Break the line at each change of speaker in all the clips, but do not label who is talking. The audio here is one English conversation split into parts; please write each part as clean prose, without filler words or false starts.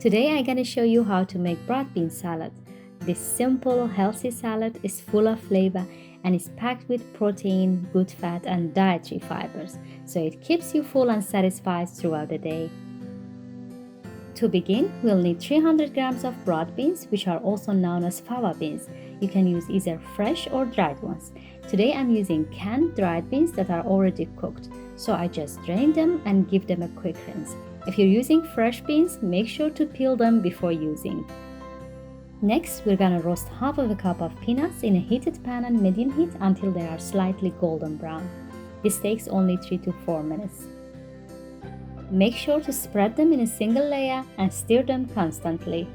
Today I'm gonna show you how to make broad bean salad. This simple, healthy salad is full of flavor and is packed with protein, good fat and dietary fibers, so it keeps you full and satisfied throughout the day. To begin, we'll need 300 grams of broad beans, which are also known as fava beans. You can use either fresh or dried ones. Today I'm using canned dried beans that are already cooked, so I just drain them and give them a quick rinse. If you're using fresh beans, make sure to peel them before using. Next, we're gonna roast half of a cup of peanuts in a heated pan on medium heat until they are slightly golden brown. This takes only 3 to 4 minutes. Make sure to spread them in a single layer and stir them constantly.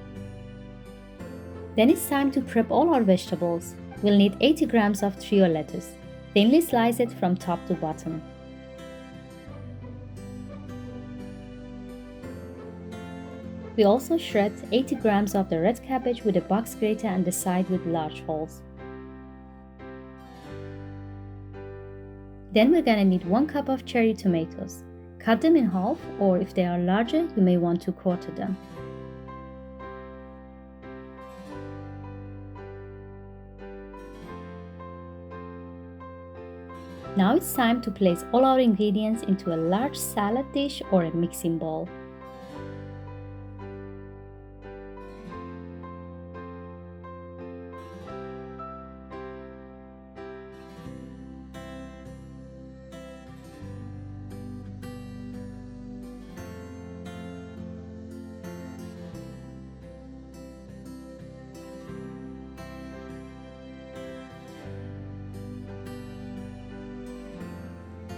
Then it's time to prep all our vegetables. We'll need 80 grams of trio lettuce. Thinly slice it from top to bottom. We also shred 80 grams of the red cabbage with a box grater and the side with large holes. Then we're gonna need 1 cup of cherry tomatoes. Cut them in half, or if they are larger, you may want to quarter them. Now it's time to place all our ingredients into a large salad dish or a mixing bowl.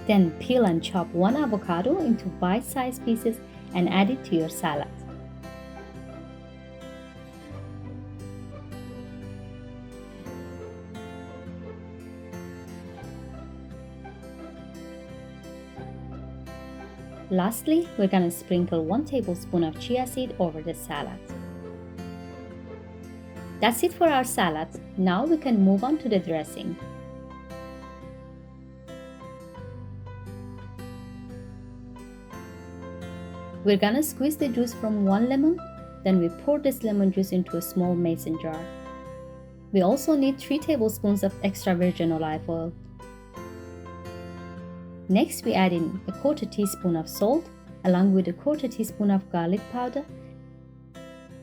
Then peel and chop 1 avocado into bite-sized pieces and add it to your salad. Lastly, we're gonna sprinkle 1 tablespoon of chia seed over the salad. That's it for our salad. Now we can move on to the dressing. We're gonna squeeze the juice from 1 lemon, then we pour this lemon juice into a small mason jar. We also need 3 tablespoons of extra virgin olive oil. Next, we add in a 1/4 teaspoon of salt, along with a 1/4 teaspoon of garlic powder,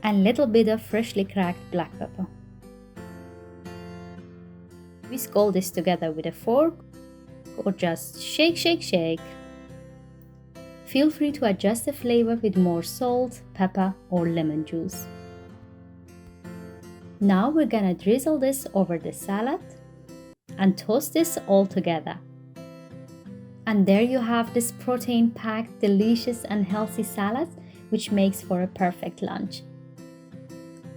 and a little bit of freshly cracked black pepper. Whisk all this together with a fork, or just shake, shake, shake. Feel free to adjust the flavor with more salt, pepper, or lemon juice. Now we're gonna drizzle this over the salad and toast this all together. And there you have this protein-packed, delicious and healthy salad, which makes for a perfect lunch.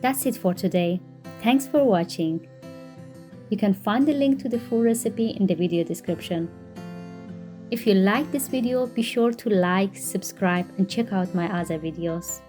That's it for today. Thanks for watching. You can find the link to the full recipe in the video description. If you like this video, be sure to like, subscribe and check out my other videos.